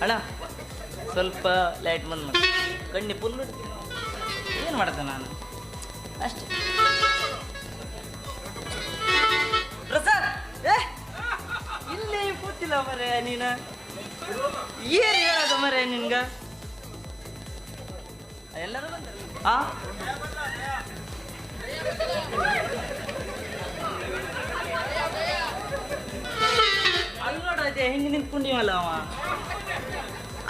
ಅಣ್ಣ ಸ್ವಲ್ಪ ಲೈಟ್ ಬಂದ್ ಮಾಡಿ ಕಣ್ಣಿ ಫುಲ್ ಏನು ಮಾಡ್ದೆ ನಾನು ಅಷ್ಟೇ. ಪ್ರಸಾದ್ ಇಲ್ಲೇ ಕೂತಿಲ್ಲ ಮರೆ ನೀನು ಏನು ಹೇಳೋದು ಮರೆ ನಿನ್ಗ ಎಲ್ಲರೂ ಬಂದರು ಅಲ್ಲಿ ನೋಡದೆ ಹೆಂಗೆ ನಿಂತ್ಕೊಂಡಿವಲ್ಲ ಅವ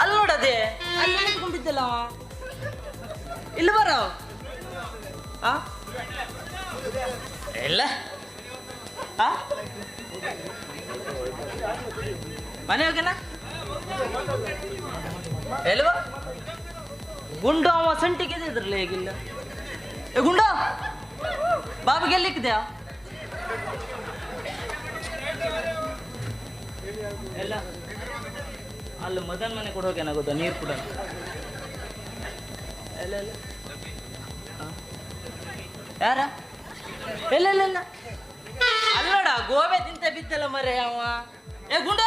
ಅಲ್ಲಿ ನೋಡದೆ ಅಲ್ಲಿ ನಿಂತ್ಕೊಂಡಿದ್ದಲ್ಲ ಅವ ಇಲ್ಲಿ ಬರೋ ಇಲ್ಲ ಮನೆ ಹೋಗ್ಯಾನ ಎಲ್ವಾ ಗುಂಡು ಅವ ಸಂಟಿಗೆ ಇದ್ರಲ್ಲ ಹೇಗಿಲ್ಲ ಏ ಗುಂಡು ಬಾಬಿಗೆ ಎಲ್ಲಿಕ್ಕಿದ್ಯಾ ಎಲ್ಲ ಅಲ್ಲಿ ಮದನ್ ಮನೆ ಕೊಡ ಹೋಗ್ಯಾನಾಗೋದ ನೀರು ಕೂಡ ಎಲ್ಲ ಎಲ್ಲ ಯಾರ ಇಲ್ಲ ಇಲ್ಲ ಇಲ್ಲ ಅಲ್ಲೋಡ ಗೋಬೆ ತಿಂತ ಬಿತ್ತಲ್ಲ ಮರೆ ಅವ ಏ ಗುಂಡ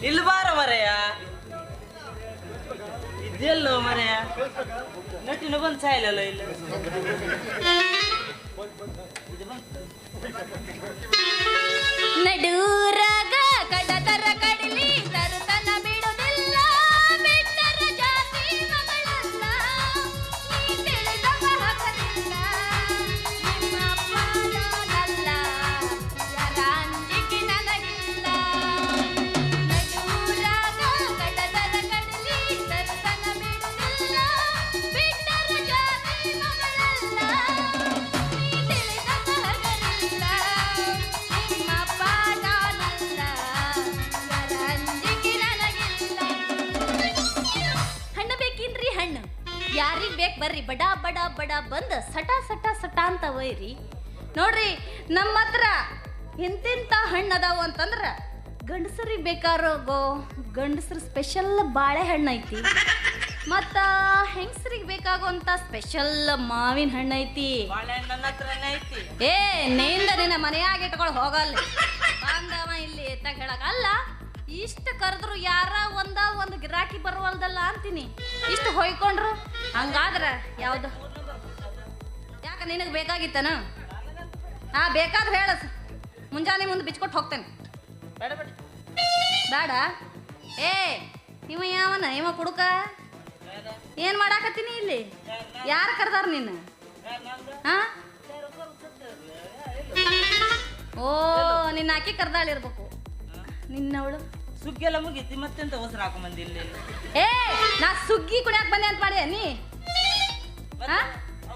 ಇಲ್ಲಿ ಬಾರ ಮರೆಯ ಇದೆಲ್ಲೋ ಮರೆಯ ನಟಿನ ಬಂದು ಸಾಯಿಲಲ್ಲ ಇಲ್ಲ ನಡೂರಾಗ ಕಡತರ ಕಡಲಿ ತರುತನ ಬಿಡುವುದಿಲ್ಲ ಬಿಟ್ಟರ ಜಾತಿ ಮಗಳಲ್ಲ ನೀ ತಿಳಿದ ಮಹಕನಿಲ್ಲ ನಿಮ್ಮ ಅಪ್ಪನಲ್ಲ ಯಾರ ಅಂಜಿಕೆ ನನಗಿಲ್ಲ ನಡೂರಾಗ ಕಡತರ ಕಡಲಿ ತರುತನ ಬಿಡುವುದಿಲ್ಲ ಬಿಟ್ಟರ ಜಾತಿ ಮಗಳಲ್ಲ ನೀ ತಿಳಿದ ಮಹಕನಿಲ್ಲ ನಿಮ್ಮ ಅಪ್ಪನಲ್ಲ ಯಾರ ಅಂಜಿಕೆ ನನಗಿಲ್ಲ. ಹಣ್ಣು ಬೇಕೇನ್ರಿ ಹಣ್ಣು ಯಾರಿಗ್ ಬೇಕು ಬರ್ರಿ ಬಡ ಬಡ ಬಡ ಬಂದು ಸಟ ಸಟ ಸಟ ಅಂತ ಒಯ್ರಿ ನೋಡ್ರಿ ನಮ್ಮ ಹತ್ರ ಎಂತೆಂಥ ಹಣ್ಣು ಅದಾವು ಅಂತಂದ್ರೆ ಗಂಡಸರಿಗೆ ಬೇಕಾರೋ ಗಂಡಸ್ರ ಸ್ಪೆಷಲ್ ಬಾಳೆಹಣ್ಣು ಐತಿ ಮತ್ತು ಹೆಂಗಸರಿಗೆ ಬೇಕಾಗುವಂಥ ಸ್ಪೆಷಲ್ ಮಾವಿನ ಹಣ್ಣು ಐತಿ ಬಾಳೆಹಣ್ಣು ನನ್ನ ಹತ್ರನೇ ಐತಿ ಏ ನೇಂದ ನಿನ್ನ ಮನೆಯಾಗ ಇಟ್ಕೊಂಡು ಹೋಗಲ್ಲ ಬಂದವ ಇಲ್ಲಿ ಎತ್ತಾಗ ಹೇಳಕ್ಕಲ್ಲ ಇಷ್ಟು ಕರೆದ್ರು ಯಾರ ಒಂದು ಗಿರಾಕಿ ಬರುವಲ್ದಲ್ಲ ಅಂತೀನಿ ಇಷ್ಟು ಹೊಯ್ಕೊಂಡ್ರು ಹಂಗಾದ್ರೆ ಯಾವುದು ಯಾಕೆ ನಿನಗೆ ಬೇಕಾಗಿತ್ತನ ಬೇಕಾದ್ರೆ ಹೇಳ ಮುಂಜಾನೆ ಮುಂದೆ ಬಿಚ್ಕೊಟ್ಟು ಹೋಗ್ತೇನೆ ಬೇಡ ಬೇಡ ಬೇಡ ಏ ಇವ ಯಾವನ ಇವ ಕುಡುಕ ಏನು ಮಾಡಾಕತ್ತೀನಿ ಇಲ್ಲಿ ಯಾರು ಕರೆದಾರ ನಿನ್ನ ಹಾ ಓ ನಿನ್ನ ಅಕ್ಕಿ ಕರ್ದಾಳಿರ್ಬೇಕು ನಿನ್ನವಳು ಸುಗ್ಗೆಲ್ಲ ಮುಗೀತಿ ಮತ್ತೆಂತ ಹೊಸರು ಹಾಕೊಂಬಂದಿ ಇಲ್ಲಿ ಏ ನಾ ಸುಗ್ಗಿ ಕುಡಿಯಾಕ ಬಂದೆ ಅಂತ ಮಾಡಿ ನೀ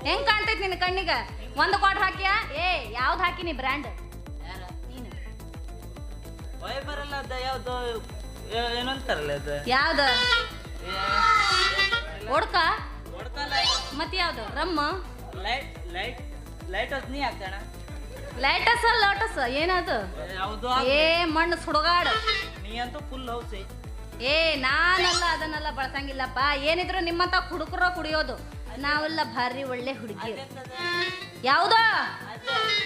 ಹೆಂಗ್ ಕಾಣ್ತೈತಿ ನಿನ್ನ ಕಣ್ಣಿಗ ಒಂದು ಕ್ವಾರ್ಟರ್ ಹಾಕಿಯಾ ಏ ಯಾವ್ದು ಹಾಕಿನಿ ಬ್ರ್ಯಾಂಡ್ ನೀನು ಒಯ್ ಬರಲ್ಲ ಅದ ಯಾವ್ದು ಏನಂತಾರಲ್ಲ ಅದು ಯಾವ್ದು ಒಡ್ಕ ಹೊಡ್ಕಲ್ಲ ಮತ್ತೆ ಯಾವ್ದು ರಮ್ಮ ಲೈಟ್ ಲೈಟ್ ಲೈಟ್ ಹೊತ್ತು ನೀ ಹಾಕ್ತಾಣ ಲೈಟಸ್ ಲೋಟಸ್ ಏನದು ಯಾವುದು ಏ ಮಣ್ಣು ಸುಡುಗಾಡು ನೀ ಅಂತೂ ಫುಲ್ ಹೌಸ್ ಏ ನಾನಲ್ಲ ಅದನ್ನೆಲ್ಲ ಬಳಸಂಗಿಲ್ಲಪ್ಪ ಏನಿದ್ರು ನಿಮ್ಮಂತ ಹುಡುಗರ ಕುಡಿಯೋದು ನಾವೆಲ್ಲ ಭಾರಿ ಒಳ್ಳೆ ಹುಡುಗಿ ಯಾವ್ದೋ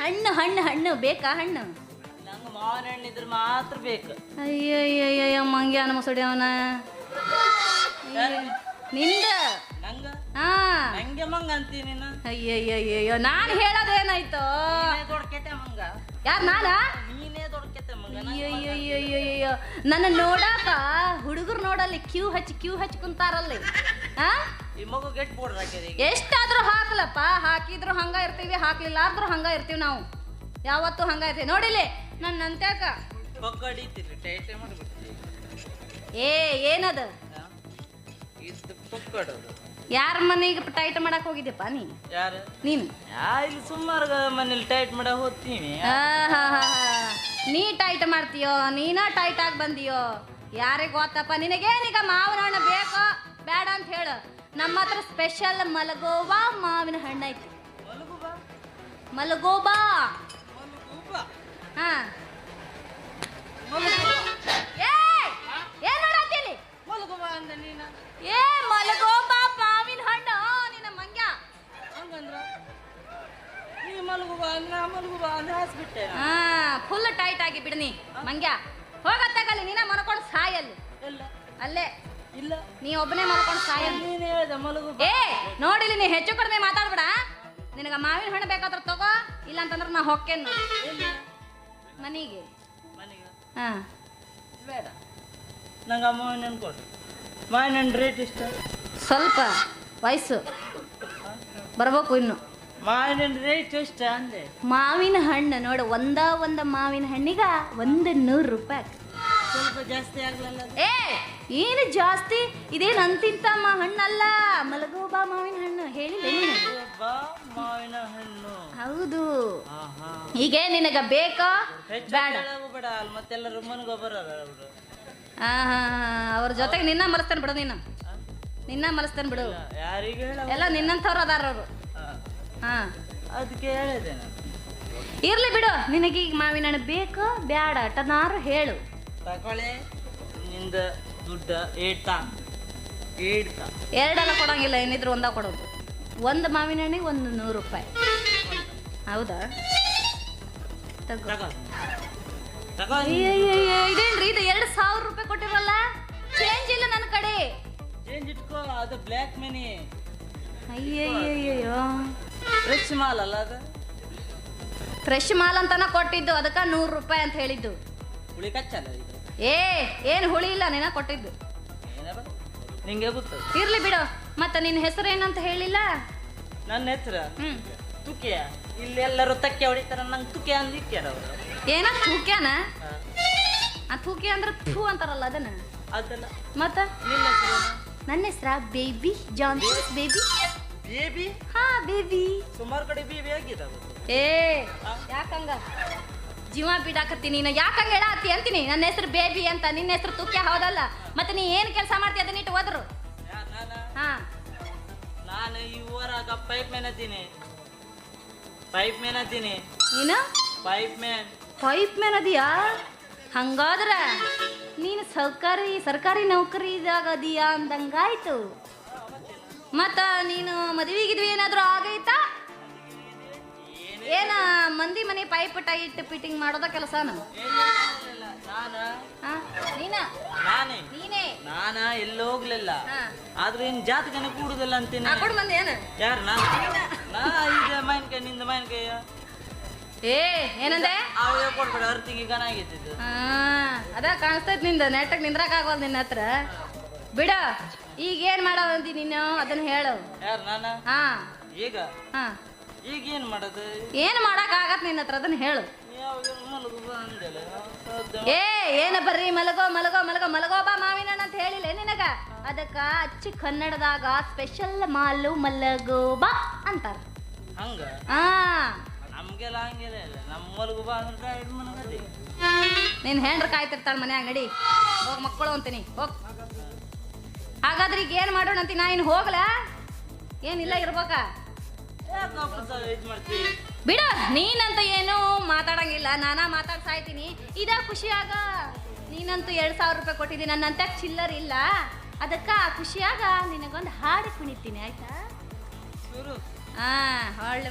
ಹಣ್ಣು ಹಣ್ಣು ಹಣ್ಣು ಬೇಕಾ ಹಣ್ಣು ನಂಗೆ ಮಾವಿನ ಹಣ್ಣು ಇದ್ರೆ ಮಾತ್ರ ಬೇಕು ಅಯ್ಯಯ್ಯಯ್ಯ ಮಂಗ್ಯಾನ ಮುಸುಡಿ ಅವನ ನಿಂದ ನಂಗ ಹಾ ನಂಗೆ ಮಂಗ ಅಂತೀನಿ ನೀನು ಅಯ್ಯಯ್ಯಯ್ಯೋ ನಾನು ಹೇಳೋದೇನಾಯ್ತು ನೀನೇ ದೊಡ್ಡಕೆತೆ ಮಂಗ ಯಾರು ನಾನಾ ನೀನೇ ದೊಡ್ಡಕೆತೆ ಮಂಗ ಅಯ್ಯಯ್ಯಯ್ಯಯ್ಯಯ್ಯೋ ನನ್ನ ನೋಡಾಕ ಹುಡುಗರು ನೋಡಲ್ಲಿ ಕ್ಯೂ ಹಚ್ಚಿ ಕುಂತಾರಲ್ಲಿ ಹಾ ಈ ಮಗು ಗೆಟ್ ಬೋರ್ಡ್ ಹಾಕಿದೆ ಎಷ್ಟಾದ್ರೂ ಹಾಕ್ಲಪ್ಪ ಹಾಕಿದ್ರು ಹಂಗ ಇರ್ತೀವಿ ಹಾಕ್ಲಿಲ್ಲಾರ್ದ್ರು ಹಂಗ ಇರ್ತೀವಿ ನಾವು ಯಾವತ್ತೂ ಹಂಗ ಇರ್ತೀವಿ ನೋಡಿಲಿ ನನ್ನ ಅಂತ್ಯಾಕ ಪಕ್ಕಡಿತೀರಿ ಟೈಟ್ ಮಾಡ್ಬಿಡ್ತೀವಿ ಏ ಏನದ ಇದು ಪಕ್ಕಡು ಯಾರ ಮನೆಗೆ ಟೈಟ್ ಮಾಡಕ್ ಹೋಗಿದ್ದೆಪ್ಪ ಯಾರು ನೀನು ಇಲ್ಲಿ ಸುಮಾರು ಮನೇಲಿ ಟೈಟ್ ಮಾಡ ಹೋಗ್ತೀವಿ ನೀ ಟೈಟ್ ಮಾಡ್ತೀಯೋ ನೀನ ಟೈಟ್ ಆಗಿ ಬಂದಿಯೋ ಯಾರಿಗೆ ಗೊತ್ತಪ್ಪ ನಿನಗೇನೀಗ ಮಾವಿನ ಹಣ್ಣು ಬೇಕೋ ಬೇಡ ಅಂತ ಹೇಳು ನಮ್ಮ ಹತ್ರ ಸ್ಪೆಷಲ್ ಮಲಗೋಬಾ ಮಾವಿನ ಹಣ್ಣು ಐತಿ ಮಲಗೋಬಾ ಹಾ ಏನ್ ಮಾಡತ್ತೀನಿ ಮಲಗುಬಾ ಅಂದ ನೀನು ಏ ಮಲಗೋಬಾ ಮಾವಿನ ಹಣ್ಣು ನಿನ್ನ ಮಂಗ್ಯ ಹಂಗಂದ್ರ ನೀ ಮಲಗುಬಾ ಅಂದ್ರ ಮಲಗುಬಾ ಅಂದ್ರೆ ಹಾಸ್ಬಿಟ್ಟೆ ಹಾ ಫುಲ್ ಟೈಟ್ ಆಗಿ ಬಿಡ್ನಿ ಮಂಗ್ಯ ಹೋಗತ್ತಾಗಲ್ಲಿ ನೀನ ಮಲ್ಕೊಂಡು ಸಾಯಲ್ಲಿ ಇಲ್ಲ ಅಲ್ಲೇ ಇಲ್ಲ ನೀ ಒಬ್ಬನೇ ಮಲ್ಕೊಂಡು ಸಾಯಲ್ಲಿ ನೀನು ಹೇಳ್ದೆ ಮಲಗು ಏ ನೋಡಿಲಿ ನೀ ಹೆಚ್ಚು ಕಡಿಮೆ ಮಾತಾಡ್ಬೇಡ ನಿನಗ ಮಾವಿನ ಹಣ್ಣು ಬೇಕಾದ್ರ ತಗೋ ಇಲ್ಲ ಅಂತಂದ್ರೆ ನಾ ಹೊಕ್ಕೇನು ಎಲ್ಲಿ ಮನೆಗೆ ಮನೆಗೆ ಹಾ ಬೇಡ ನಂಗೆ ಆ ಮಾವಿನ ಹಣ್ಣು ಕೊಡು ಮಾವಿನ ಹಣ್ಣು ರೇಟ್ ಇಷ್ಟ ಸ್ವಲ್ಪ ವಯಸ್ಸು ಬರ್ಬೇಕು ಇನ್ನು ಮಾವಿನ ಹಣ್ಣು ರೇಟ್ ಇಷ್ಟ ಅಂದೆ ಮಾವಿನ ಹಣ್ಣು ನೋಡು ಒಂದ ಮಾವಿನ ಹಣ್ಣಿಗ 100 ರೂಪಾಯಿ ಸ್ವಲ್ಪ ಜಾಸ್ತಿ ಆಗ್ಲಲ್ಲ ಅದು? ಏ ಏನು ಜಾಸ್ತಿ ಇದೇನು ಅಂತಿಂತ ಹಣ್ಣಲ್ಲ ಮಲಗೋಬಾ ಮಾವಿನ ಹಣ್ಣು ಹೇಳಿಲ್ಲ ನೀನು ಬಾ ಮಾವಿನ ಹಣ್ಣು ಹೌದು ಆಹಾ ಈಗ ನಿನಗ ಬೇಕಾ ಹೆಚ್ಚು ಬೇಡ ಬೇಡ ಅಲ್ಲಿ ಮತ್ತೆಲ್ಲರೂ ಮನೆಗೆ ಬರೋಲ್ಲ ಅವರು ಅವ್ರ ಜೊತೆಗೆ ನಿನ್ನ ಮಲಸ್ತೇನೆ ಬಿಡು ನೀನು ನಿನ್ನ ಮಲಸ್ತೇನೆ ಬಿಡು ಯಾರಿಗೆ ಹೇಳ ಎಲ್ಲ ನಿನ್ನಂಥವ್ರು ಅದಾರ ಅವರು ಹಾ ಅದಕ್ಕೆ ಹೇಳಿದೆ ನಾನು ಇರ್ಲಿ ಬಿಡು ನಿನಗೆ ಈಗ ಮಾವಿನ ಹಣ್ಣು ಬೇಕು ಬೇಡ ಟನಾರು ಹೇಳು ತಗೊಳ್ಳಿ ನಿಂದ ದುಡ್ಡ ಏಡ್ತಾ ಎರಡೆಲ್ಲ ಕೊಡಂಗಿಲ್ಲ ಏನಿದ್ರು ಒಂದ ಕೊಡೋದು ಒಂದು ಮಾವಿನ ಹಣ್ಣಿಗೆ 100 ರೂಪಾಯಿ ಹೌದಾ ತಗೋ ಇದೇನ್ರಿ ಇದು 2000 ರೂಪಾಯಿ ಕೊಟ್ಟಿರಲ್ಲ ಚೇಂಜ್ ಇಲ್ಲ ನನ್ನ ಕಡೆ ಚೇಂಜ್ ಇಟ್ಕೋ ಅದು ಬ್ಲ್ಯಾಕ್ ಮನಿ ಅಯ್ಯಯ್ಯಯ್ಯೋ ಫ್ರೆಶ್ ಮಾಲ್ ಅಲ್ಲ ಅದು ಫ್ರೆಶ್ ಮಾಲ್ ಅಂತಾನ ಕೊಟ್ಟಿದ್ದು ಅದಕ್ಕೆ 100 ರೂಪಾಯಿ ಅಂತ ಹೇಳಿದ್ದು ಹುಳಿ ಕಚ್ಚಲ್ಲ ಇದು ಏನು ಹುಳಿ ಇಲ್ಲ ನೀನ ಕೊಟ್ಟಿದ್ದು ಏನಪ್ಪ ನಿಂಗೆ ಗೊತ್ತದ ಇರ್ಲಿ ಬಿಡು ಮತ್ತೆ ನಿನ್ನ ಹೆಸರು ಏನಂತ ಹೇಳಿಲ್ಲ ನನ್ನ ಹೆಸರು ತುಕಿಯ ಇಲ್ಲಿ ಎಲ್ಲರೂ ತಕ್ಕೆ ಹೊಡಿತಾರ ನಂಗೆ ತುಕೆ ಅಂದಿಕ್ಕ್ಯಾರ ಅವರು ಏನ ತೂಕ್ಯಾನ ಆ ತೂಕಿ ಅಂದ್ರೆ ಥೂ ಅಂತಾರಲ್ಲ ಅದನ್ನ ಅದಲ್ಲ ಮತ್ತ ನಿನ್ನ ಹೆಸರು ನನ್ನ ಹೆಸರ ಬೇಬಿ ಜಾನ್ಸನ್ಸ್ ಬೇಬಿ ಬೇಬಿ ಹಾ ಬೇಬಿ ಸುಮಾರು ಕಡೆ ಬೇಬಿ ಆಗಿದೆ ಯಾಕಂಗ ಜೀವ ಬಿಡಾಕತ್ತೀನಿ ನೀನು ಯಾಕಂಗ ಹೇಳತ್ತಿ ಅಂತೀನಿ ನನ್ನ ಹೆಸರು ಬೇಬಿ ಅಂತ ನಿನ್ನ ಹೆಸರು ತುಕ್ಯ ಹೌದಲ್ಲ ಮತ್ತೆ ನೀ ಏನು ಕೆಲಸ ಮಾಡ್ತೀಯ ಅದನ್ನ ಇಟ್ಟು ಹೋದ್ರು ಹಾ ನಾನು ಈ ಊರಾಗ ಪೈಪ್ ಮ್ಯಾನ್ ಅದ್ದೀನಿ ನೀನು ಪೈಪ್ ಮ್ಯಾನ್ ಪೈಪ್ ಮ್ಯಾನ್ ಅದೀಯಾ ಹಂಗಾದ್ರ ನೀನು ಸರ್ಕಾರಿ ನೌಕರಿದಾಗ ಅದೀಯಾ ಅಂದಂಗಾಯ್ತು ಮತ್ತ ನೀನು ಮದುವೆಗಿದ್ವಿ ಏನಾದರೂ ಆಗೈತಾ ಏನ ಮಂದಿ ಮನೆ ಪೈಪ್ ಟೈಟ್ ಫಿಟ್ಟಿಂಗ್ ಮಾಡೋದ ಕೆಲಸನ ನೀನೇ ನಾನ ಎಲ್ಲೂ ಹೋಗ್ಲಿಲ್ಲ ಆದ್ರೆ ಇನ್ ಜಾತಕನೇ ಕೂಡುದಿಲ್ಲ ಅಂತೀನಿ ಕೊಡು ಮಂದಿ ಏನ ಯಾರು ನಾನು ಈಗ ಮಾವಿನಕಾಯಿ ನಿಂದ ಮಾವಿನಕಾಯಿ ಏನಂದೆ ಅವಾಗ ಕೊಡ್ಬೇಡ ಅರ್ತಿಗೆ ಗನ ಆಗೈತಿದ್ದು ಅದ ಕಾಣಿಸ್ತೈತಿ ನಿಂದ ನೆಟ್ಟಗ್ ನಿಂದ್ರಕ್ ಆಗವಲ್ ನಿನ್ನ ಹತ್ರ ಬಿಡ ಈಗ ಏನ್ ಮಾಡವಂತಿ ನೀನು ಅದನ್ನ ಹೇಳು ಯಾರು ನಾನ ಹಾ ಈಗ ಹಾ ಈಗ ಏನ್ ಮಾಡೋದು ಏನ್ ಮಾಡಕ್ ಆಗತ್ ನಿನ್ನ ಹತ್ರ ಅದನ್ನ ಹೇಳು ಏನ ಬರ್ರಿ ಮಲಗೋ ಬಾ ಮಾವಿನ ಹಣ್ಣು ಅಂತ ಹೇಳಿಲ್ಲ ನಿನಗ ಅದಕ್ಕ ಅಚ್ಚ ಕನ್ನಡದಾಗ ಸ್ಪೆಷಲ್ ಮಾಲು ಮಲಗೋಬಾ ಅಂತಾರ ಹಂಗ ನಮ್ಗೆಲ್ಲ ಹಂಗೆಲ್ಲ ಇಲ್ಲ ನಮ್ಮ ಮಲಗೋಬಾ ಅಂದ್ರೆ ಮನಗದೆ ನಿನ್ ಹೆಂಡ್ರ ಕಾಯ್ತಿರ್ತಾಳ ಮನ್ಯಾಗ ನಡಿ ಹೋಗ್ ಮಕ್ಕಳು ಅಂತೀನಿ ಹೋಗ್ ಹಾಗಾದ್ರೆ ಈಗ ಏನ್ ಮಾಡೋಣ ಅಂತೀನಿ ನಾ ಇನ್ ಹೋಗ್ಲ ಏನಿಲ್ಲ ಇರ್ಬೇಕಾ ಬಿಡ ನೀನಂತ ಏನು ಮಾತಾಡಂಗಿಲ್ಲ ನಾನಾ ಮಾತಾಡ್ ಸಾಯ್ತೀನಿ ಇದ ಖುಷಿಯಾಗ ನೀನಂತೂ 2000 ರೂಪಾಯಿ ಕೊಟ್ಟಿದ್ದೀನಿ ನನ್ನಂತ ಚಿಲ್ಲರ್ ಇಲ್ಲ ಅದಕ್ಕ ಖುಷಿಯಾಗ ನಿನಗೊಂದು ಹಾಡು ಕುಣಿತೀನಿ ಆಯ್ತಾ ಹಾ ಒಳ್ಳೆ